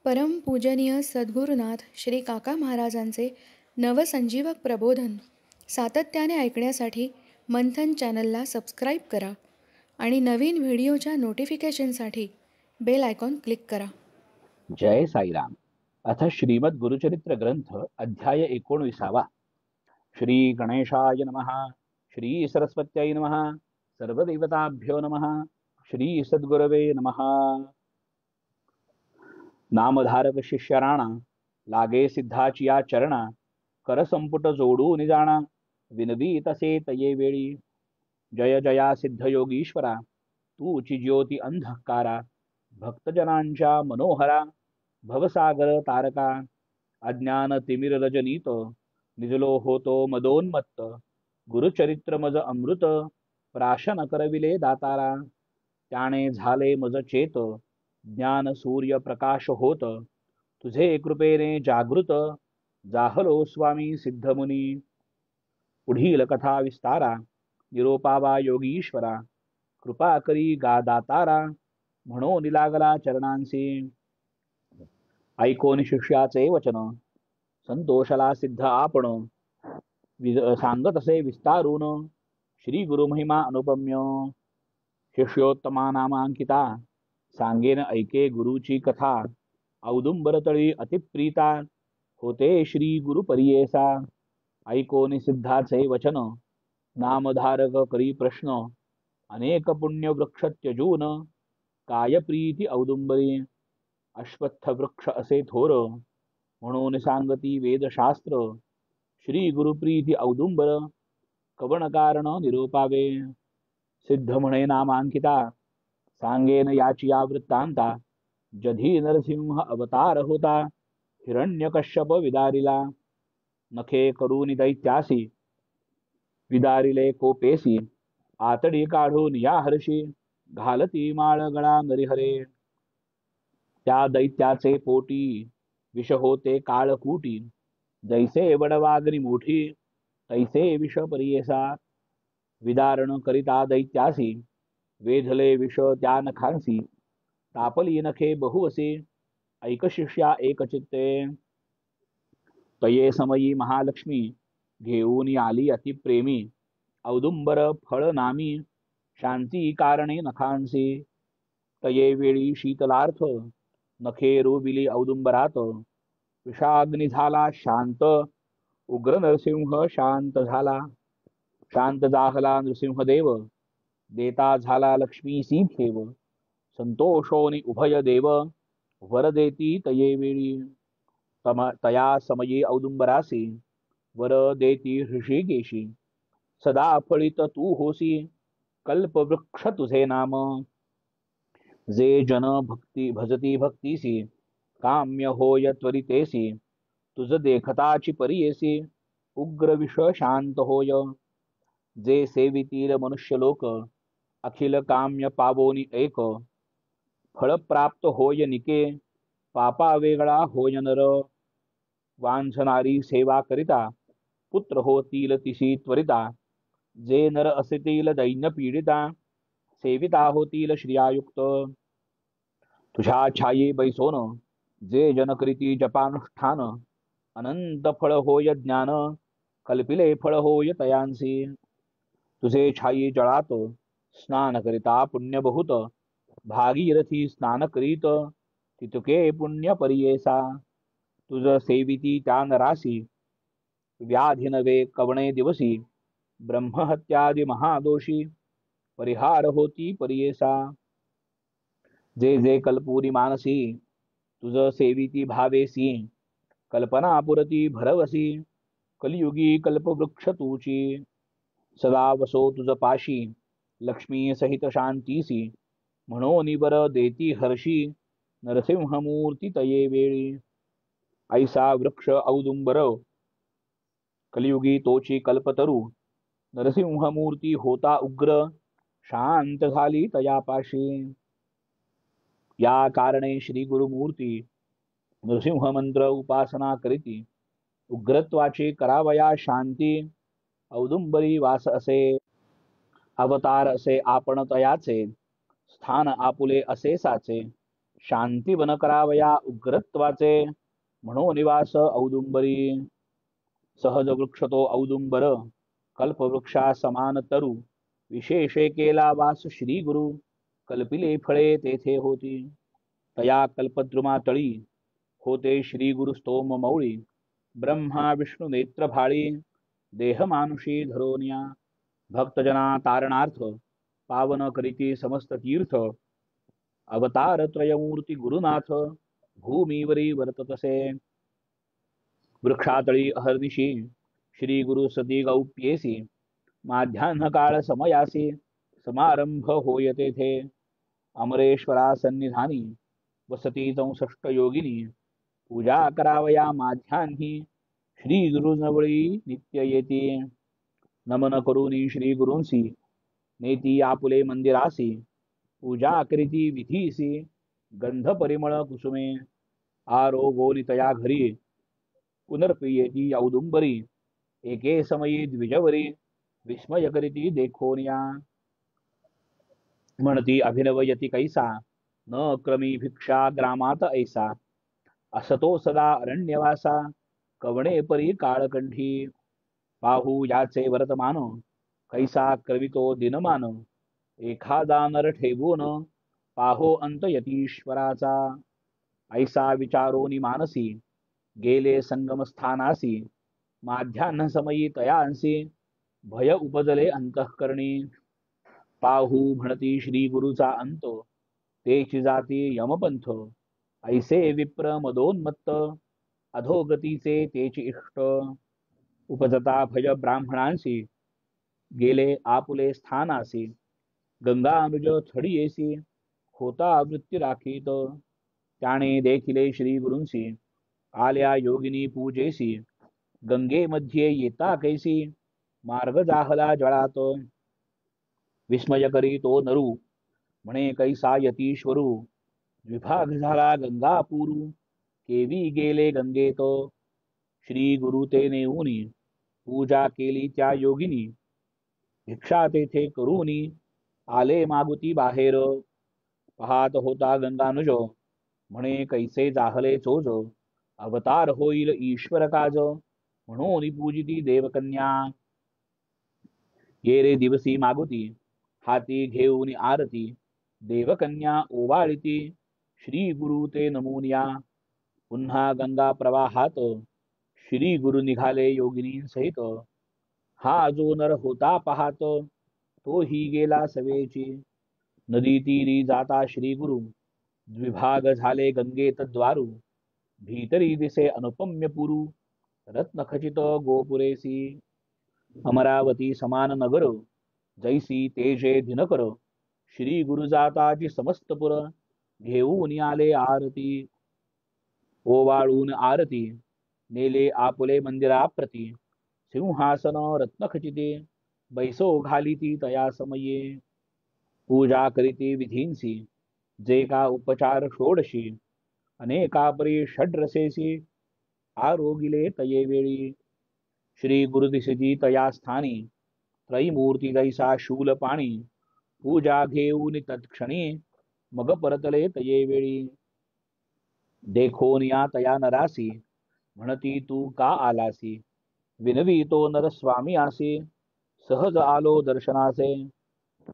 परमपूजनीय सद्गुरुनाथ श्री काका महाराजांचे नवसंजीवक प्रबोधन सातत्याने ऐकण्यासाठी मंथन चॅनलला सबस्क्राईब करा आणि नवीन व्हिडिओच्या नोटिफिकेशनसाठी बेल आयकॉन क्लिक करा. जय साईराम. अथ श्रीमद गुरुचरित्र ग्रंथ अध्याय 19. श्री गणेशाय नमः. श्री सरस्वत्यै नमः. सर्वदेवताभ्यो नमः. श्री सद्गुरवे नमः. नामधारक शिष्य राणा लागे सिद्धाची या चरणा, कर संपुट जोडून जाणा विनवी तसे तये वेळी. जय जया सिद्ध योगीश्वरा, तूची ज्योती अंधकारा भक्तजनांच्या मनोहरा. भवसागर तारका अज्ञान तिमिर रजनीत, निजलो होतो मदोन्मत्त. गुरुचरित्र मज अमृत, प्राशन करविले दातारा. त्याने झाले मज चेत, ज्ञान सूर्य प्रकाश होत. तुझे कृपेने जागृत, जाहलो स्वामी सिद्धमुनी. पुढील कथा विस्तारा, निरोपावा योगीश्वरा. कृपा करी गा दातारा, म्हणून लागला चरणांसी. ऐकोन शिष्याचे वचन, संतोषला सिद्ध आपण. सांगत असे विस्तारून, श्री गुरु महिमा अनुपम्य. शिष्योत्तमा नामांकिता, सांगेन ऐके गुरुची कथा. औदुंबरतळी अतिप्रीता, होते श्री गुरु परियेसा. ऐकोन सिद्धाचे वचन, नामधारक करी प्रश्न. अनेक पुण्य वृक्ष त्यजून, काय प्रीती औदुंबरी. अश्वत्थ वृक्ष असे थोर, म्हणून सांगती वेदशास्त्र. श्री गुरुप्रीती औदुंबर, कवण कारण निरोपावे. सिद्ध म्हणे नामांकिता, सांगेन याची या वृत्तांता. जधी नरसिंह अवतार होता, हिरण्यकश्यप विदारिला. नखे करून दैत्यासी, विदारिले कोपेसी. आतडी काढून या हर्षी, घालती माळ गळा नरिहरे. त्या दैत्याचे पोटी, विष होते काळकूटी. जैसे वडवागरी मोठी, तैसे विष परियेसा. विदारण करिता दैत्यासी, वेधले विष त्या नखांसी. तापली नखे बहुवसे, ऐक शिष्या एक चित्ते. तये समयी महालक्ष्मी, घेऊन आली अतिप्रेमी. औदुंबर फळ नामी, शांती कारणे नखांसी. तये वेळी शीतलार्थ, नखे रोविली औदुंबरात. विषाग्नी झाला शांत, उग्र नरसिंह शांत झाला. शांत जाहला नृसिंहदेव, देता झाला लक्ष्मीसी ठेव. संतोषोनी उभय देव, वर देती तये वेळी. तया समयी औदुंबरासी, वर देती ऋषिकेशी. सदा फळित तू होसी, कल्पवृक्ष तुझे नाम. जे जन भक्ती भजती भक्तीसी, काम्य होय त्वरितेसी. तुझ देखताची परियेसी, उग्र विष शांत होय. जे सेवितील मनुष्य लोक, अखिल काम्य पावोनी एक. फळ प्राप्त होय निके, पापा वेगळा होय नर. वांझनारी सेवा करिता, पुत्र होतील तिसी त्वरिता. जे नर असतील दैन्य पीडिता, सेविता होतील श्रियायुक्त. तुझ्या छाये बैसोन, जे जनकरीती जपानुष्ठान. अनंत फळ होय ज्ञान, कल्पिले फळ होय तयांसी. तुझे छाई जळात, स्नान करिता पुण्य बहुत. भागीरथी स्नान करीत, तितके पुण्य परियेसा. तुझ सेविती त्या नरासी, व्याधी नवे कवणे दिवसी. ब्रह्महत्यादि महादोषी, परिहार होती परियेसा. जे जे कल्पुरी मानसी, तुझ सेविती भावेसी. कल्पना पुरती भरवसी, कलियुगी कल्पवृक्ष तूची. सदा वसो तुझ पाशी, लक्ष्मी सहित शांतीसी. म्हणून वर देती हर्षी, नरसिंहमूर्ती तये वेळी. ऐसा वृक्ष औदुंबर, कलियुगी तोची कल्पतरू. नरसिंहमूर्ती होता उग्र, शांत झाली तयापाशी. या कारणे श्री गुरुमूर्ती, नृसिंह मंत्र उपासना करीती. उग्रत्वाची करावया शांती, औदुंबरी वास असे. अवतार असे आपण तयाचे, स्थान आपुले असे साचे. शांती वन करावया उग्रत्वाचे, म्हणो निवास औदुंबरी. सहज वृक्ष तो औदुंबर, कल्पवृक्षा समान तरु. विशेषे केला वास श्री गुरु, कल्पिले फळे तेथे होती. तया कल्पद्रुमा तळी, होते श्री गुरु स्तोम मौळी. ब्रह्मा विष्णू नेत्र भाळी, देह मानुषी धरोनिया. भक्तजना तारणार्थ, पावन करीती समस्त तीर्थ. अवतार त्रयमूर्ती गुरुनाथ, भूमीवरी वर्ततसे. वृक्षातळी अहर्निशी, श्री गुरु सती गौप्येसी. माध्यान्ह काळ समयासी, समारंभ होय तेथे. अमरेश्वरा सन्निधानी, वसती 64 योगिनी. पूजा करावया माध्यान्ही, श्री गुरुजवळी नित्य येती. नमन करुनी श्री गुरूंसी, नेती आपुले मंदिरासी. पूजा करीती विधीसी, गंध परिमळ कुसुमे. आरोगोनी तया घरी, पुनर्प्रियेती औदुंबरी. एके समयी द्विजवरी, विस्मय करीती देखोनिया. म्हणती अभिनवयती कैसा, न क्रमी भिक्षा ग्रामात ऐसा. असतो सदा अरण्यवासा, कवणे परी काळकंठी. पाहू याचे वर्तमान, कैसा क्रवितो दिनमान. एखादा नर ठेवून, पाहो अंत यतीश्वराचा. ऐसा विचारोनी मानसी, गेले संगमस्थानासी. माध्यान्ह समयी तयांसी, भय उपजले अंतःकरणी. पाहू म्हणती श्री गुरुचा अंत, तेची जाती यमपंथ. ऐसे विप्र मदोन्मत्त, अधोगतीचे तेची इष्ट. उपजता भय ब्राह्मणांसी, गेले आपुले स्थानासी. गंगानुज थडीयेसी, होता वृत्ती राखीत. त्याने देखिले श्री गुरूंसी, आल्या योगिनी पूजेसी. गंगेमध्ये येता कैसी, मार्ग जाहला जळात. विस्मय करी तो नरू, म्हणे कैसा यतीश्वरू. विभाग झाला गंगापुरू, केवी गेले गंगेत. श्री गुरु ते नेऊनी, पूजा केली त्या योगिनी. भिक्षा तेथे करूनी, आले मागुती बाहेर. पाहात होता गंगानुज, म्हणे कैसे जाहले चोज. अवतार होईल ईश्वर काज, म्हणून पूजिती देवकन्या. ये रे दिवसी मागुती, हाती घेऊन आरती. देवकन्या ओवाळीती, श्री गुरु ते नमूनिया. पुन्हा गंगा प्रवाहात, श्री गुरु निघाले योगिनी सहित. हा जो नर होता पाहात, तो ही गेला सवेची. नदी तीरी जाता श्री गुरु, द्विभाग झाले गंगेत द्वारू. भीतरी दिसे अनुपम्य पुरू, रत्नखचित गोपुरेसी. अमरावती समान नगर, जैसी तेजे दिनकर. श्री गुरु जाताची समस्तपुर, घेऊन आले आरती. ओवाळून आरती, नेले आपुले मंदिराप्रती. सिंहासन रत्नखचिते, बैसो घालिती तया समये. पूजा करीती विधींसी, जे का उपचार षोडशी. अनेकापरी षड्रसेसी, आरोगिले तये वेळी. श्री गुरुदिशती तया स्थानी, त्रयमूर्ती जैसा शूलपाणी. पूजा घेऊन तत्क्षणी, मग परतले तये वेळी. देखोनिया तया नरासी, म्हणती तू का आलासी. विनवी तो नर स्वामी आसी, सहज आलो दर्शनासे.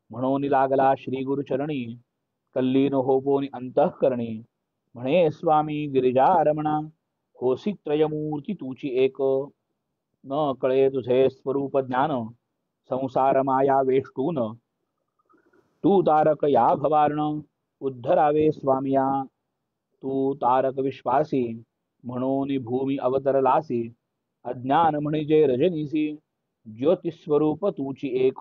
म्हणून लागला श्री गुरुचरणी, कल्लीन होपोनी अंतःकरणी. म्हणे स्वामी गिरिजा रमणा, होसी त्रयमूर्ती तुची एक. न कळे तुझे स्वरूप ज्ञान, संसार माया वेष्टून. तू तारक या भवार्ण, उद्धरावे स्वामिया. तू तारक विश्वासी, म्हणून भूमी अवतरलासी. अज्ञान म्हणजे रजनीसी, ज्योतिस्वरूप तुची एक.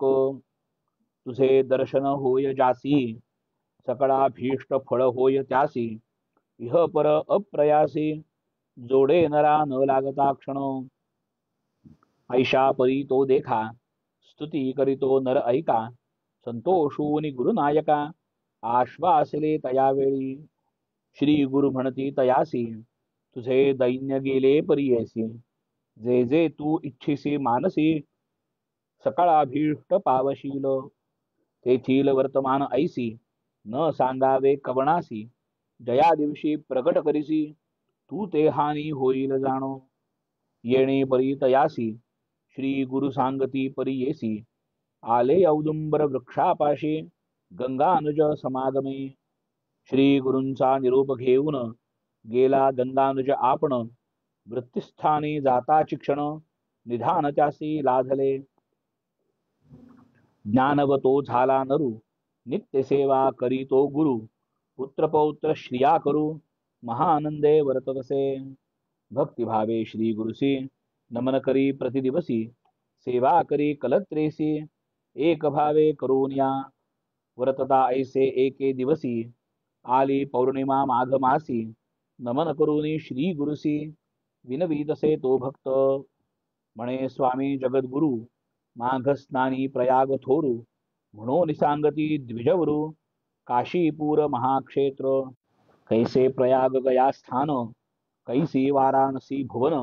तुझे दर्शन होय जासी, सकळाभीष्ट फळ होय त्यासी. इह पर अप्रयासी, जोडे नरा न लागता क्षण. ऐशा परी तो देखा, स्तुती करीतो नर ऐका. संतोषूनी गुरुनायका, आश्वासले तया वेळी. श्री गुरु म्हणती तयासी, तुझे दैन्य गेले परियेसी. जे जे तू इच्छिसी मानसी, सकाळाभीष्ट पावशील. तेथील वर्तमान ऐसी, न सांगावे कवणासी. जया दिवशी प्रकट करिसी तू ते हानी होईल जाणो येणे परी तयासी श्री गुरु सांगती परी येसी आले औदुंबर वृक्षापाशी गंगानुज समागमे श्री गुरूंचा निरोप घेऊन गेला गंगानुज आपण वृत्तिस्थानी जाता शिक्षण निधान त्यासी लाधले ज्ञानवतो झाला नरू नित्य सेवा करी तो गुरु पुत्रपौत्र श्रिया करू महानंदे वर्तवसे भक्तिभावे श्री गुरुसी नमन करी प्रतिदिवसी सेवा करी कलत्रेसी एक भावे करूनिया व्रतता ऐसे एके दिवसी आली पौर्णिमा माघ मासी नमन करूनी श्री गुरुसी विनवीतसे तो भक्त म्हणे स्वामी जगद्गुरु माघ स्नानी प्रयाग थोरू म्हणून सांगती द्विजवरू काशीपूर महाक्षेत्र कैसे प्रयाग गया स्थान कैसी वाराणसी भुवन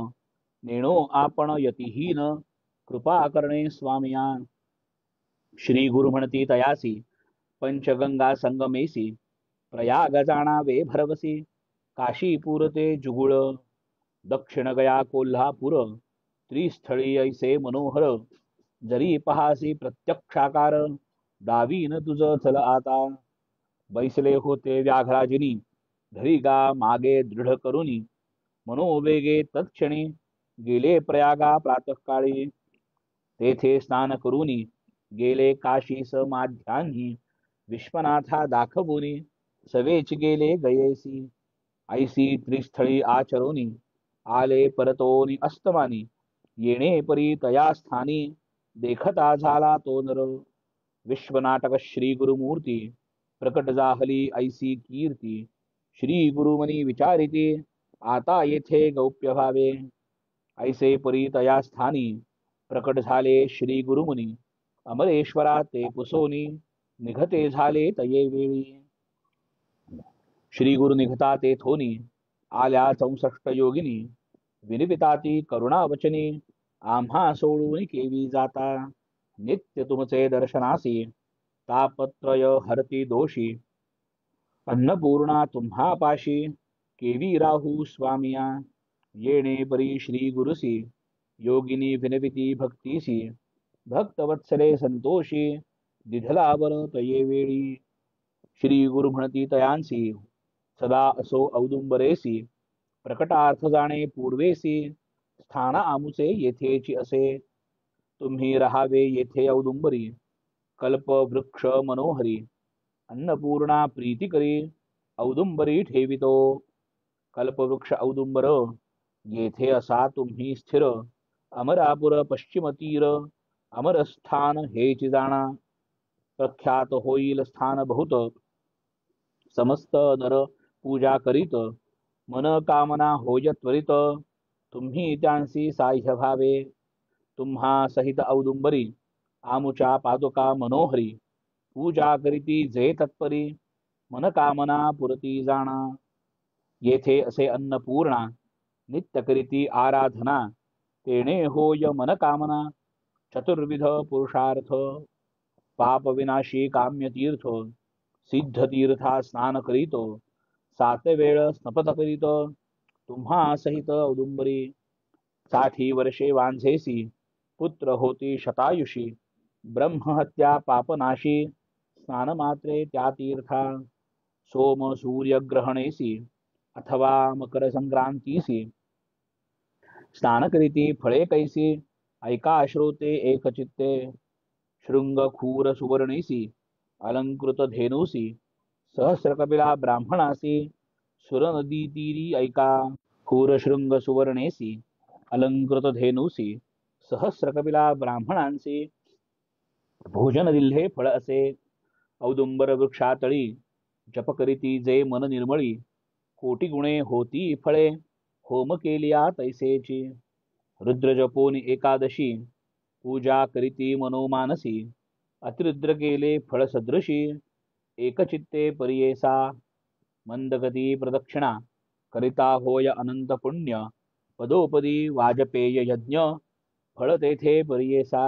नेणो आपण यतिहीन कृपा करणे स्वामिया श्री गुरु म्हणती तयासी पंचगंगा संगमेसी प्रयाग जाणावे भरवसी काशीपूर ते जुगुळ दक्षिण गया कोल्हापूर त्रिस्थळी ऐसे मनोहर जरी पहासी प्रत्यक्षाकार दावीन तुझ चल आता बैसले होते व्याघ्राजिनी धरी गा मागे दृढ करुनी मनोवेगे तत्क्षणी गेले प्रयागा प्रातःकाळी तेथे स्नान करुनी गेले काशीस माध्यान्ही विश्वनाथा दाखवुनी सवेच गेले गयेसी ऐसी त्रिस्थळी आचरुनी आले परतोनी अस्तमानी येणे परी तया स्थानी देखता झाला तो नर विश्वनाटक श्री गुरुमूर्ती प्रकट जाहली ऐसी कीर्ती श्री गुरुमनी विचारिती आता येथे गौप्य व्हावे ऐसे परी तया स्थानी प्रकट झाले श्री गुरुमुनी अमरेश्वरा ते पुसोनी निघते झाले तये वेळी श्री गुरु निघता ते थोनी आल्या 64 योगिनी विनिपिताती करुणावचनी आम्हा सोडून केवी जाता नित्य तुमचे दर्शनासी तापत्रय हरती दोषी अन्नपूर्णा तुम्हा पाशी केवी राहू स्वामिया येणे परी श्री गुरुसी योगिनी विनविती भक्तीसी भक्तवत्सले संतोषी दिधलावर तये वेळी श्री गुरु म्हणती तयांसी सदा असो औदुंबरेसी प्रकटार्थ जाणे पूर्वेसी स्थान आमुचे येथेची असे तुम्ही राहावे येथे औदुंबरी कल्प वृक्ष मनोहरी अन्नपूर्णा प्रीती करी औदुंबरी ठेवितो कल्पवृक्ष औदुंबर येथे असा तुम्ही स्थिर अमरापुर पश्चिम तीर अमरस्थान हेची जाणा प्रख्यात होईल स्थान बहुत समस्त नर पूजा करीत मन कामना होय त्वरित तुम्ही त्यांसी साह्य भावे तुम्हा सहित औदुंबरी आमुच्या पादुका मनोहरी पूजा करीती जे तत्परी मन कामना पुरती जाणा येथे असे अन्नपूर्णा नित्य करीती आराधना तेणे होय मन कामना चतुर्विध पुरुषार्थ पाप विनाशी काम्य तीर्थ सिद्ध तीर्था स्नान करीतो 7 वेळ स्नपत करीत तुम्हा सहित औदुंबरी 60 वर्षे वांझेसी पुत्र होती शतायुषी ब्रह्महत्या पापनाशी स्नान मात्रे त्या तीर्था सोम सूर्य ग्रहणेसी अथवा मकर संक्रांतीसी स्नान करीती फळे कैसी ऐका श्रोते एकचित्ते शृंग खूर सुवर्णेसी अलंकृत धेनुसी सहस्रकपिला ब्राह्मणासी सुर नदी तीरी ऐका खूर शृंग सुवर्णेसी अलंकृत धेनुसी सहस्रकपिला ब्राह्मणांसी भोजन दिल्हे फळ असे औदुंबर वृक्षातळी जप करीती जे मन निर्मळी कोटी गुणे होती फळे होम केलिया तैसेची रुद्र जपोनी एकादशी पूजा करीती मनोमानसी अतिरुद्र केले फळ सदृशी एकचित्ते परियेसा मंदगती प्रदक्षिणा करिता होय अनंत पुण्य पदोपदी वाजपेय यज्ञ फळ तेथे परियेसा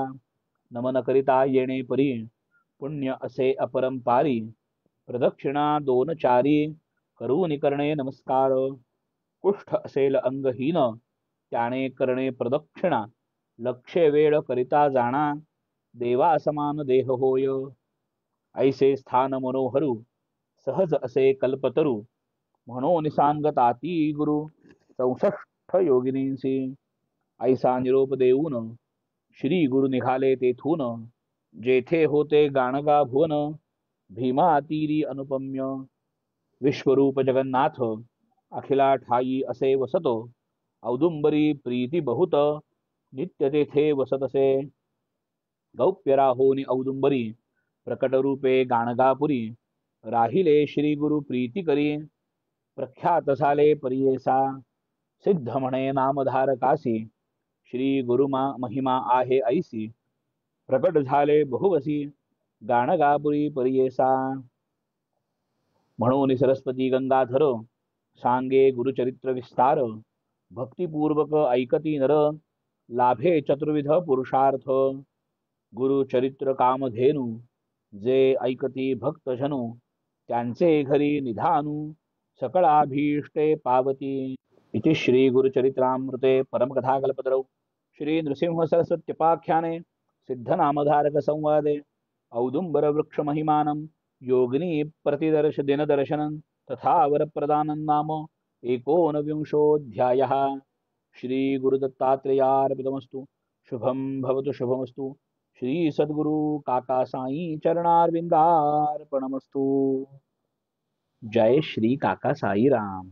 नमन करिता येणे परी पुण्य असे अपरंपारी प्रदक्षिणा 2 चारी करून करणे नमस्कार. कुष्ठ असेल अंगहीन त्याने करणे प्रदक्षिणा. लक्ष्य वेळ करिता जाणा देवा समान देह होय. ऐसे स्थान मनोहरू सहज असे कल्पतरू. म्हणून सांगताती गुरु 64 योगिनींसी. ऐसा निरोप देऊन श्री गुरु निघाले तेथून. जेथे होते गाणगा भुवन भीमा तीरी अनुपम्य. विश्वरूप जगन्नाथ अखिला ठाई असे वसतो. औदुंबरी प्रीती बहुत नित्य तेथे वसतसे. गौप्य राहोनी औदुंबरी प्रकट रूपे गाणगापुरी. राहिले श्री गुरु प्रीती करी प्रख्यात झाले परियेसा. सिद्ध म्हणे नामधारकासी श्री गुरुमा महिमा आहे ऐसी. प्रकट झाले बहुवसी गाणगापुरी परियेसा. म्हणून सरस्वती गंगाधर सांगे गुरुचरित्र विस्तार. भक्तिपूर्वक ऐकती नर लाभे चतुर्विध पुरुषार्थ. गुरुचरित्र कामधेनु जे ऐकती भक्तजनु. त्यांचे घरी निधानू सकळाभीष्टे पावती. इति श्री गुरुचरित्रामृते परमकथाकल्पतरौ श्री नृसिंह सरस्वत्युपाख्याने सिद्धनामधारक संवादे औदुंबर वृक्ष महिमानं योगिनी प्रतिदर्श दिनदर्शनं तथा वरप्रदानं नाम 19 श्री गुरुदत्तात्रेयार्पितमस्तु. शुभं भवतु शुभमस्तु. श्री सद्गुरु काका साई चरणारविंदार्पणमस्तु. जय श्री काका साई राम.